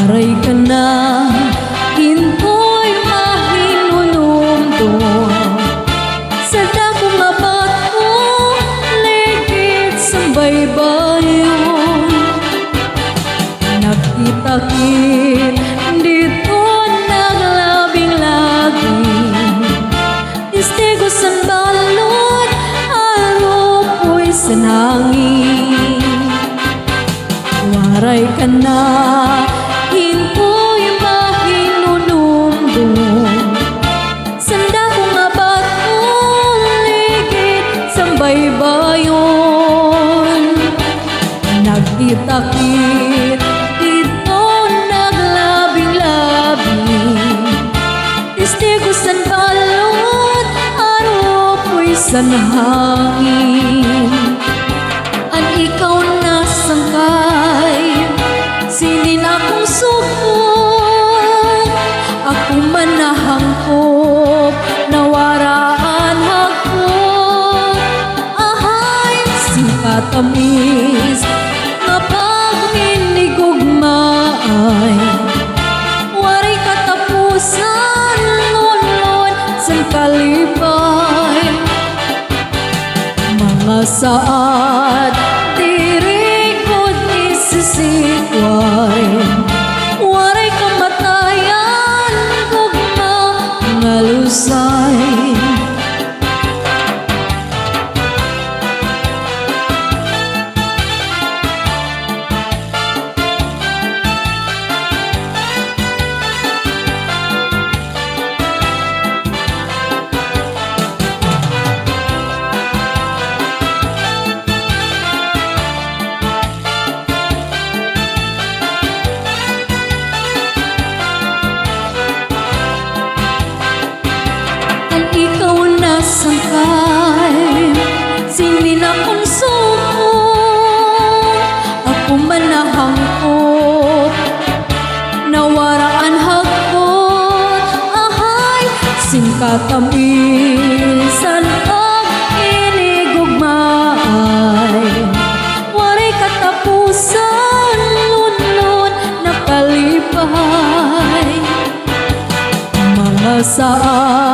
Waray ka na, into'y mahinunumdum sa dakong abat ko, ligit sa baybayon. Nagkita-kit dito naglabing-labing, istigo sa balot, alupoy sa hangin. Waray ka na, into'y mahinunumdum sa dakong abat ko, ligit sa baybayon. Nagkita-kit dito naglabing-labing, testigo sa balot, arupoy sa hangin. An ikaw na sangkay, sinin akong sukot, ako manahangkop, nawaraan hagkot. Ahay, singkatamis, nga pagminigugmaay, waray katapusan, lulon, sang kalipay. Mga saat, dirikod isisikway, waray kamatayan, gugma nga lusay. Sangkay, sinin akong sukot, ako manahangkop, nawaraan hagkot. Ahay, singkatamisan ang inigugmaay, waray katapusan, lunlun, nakalipay. Mga saan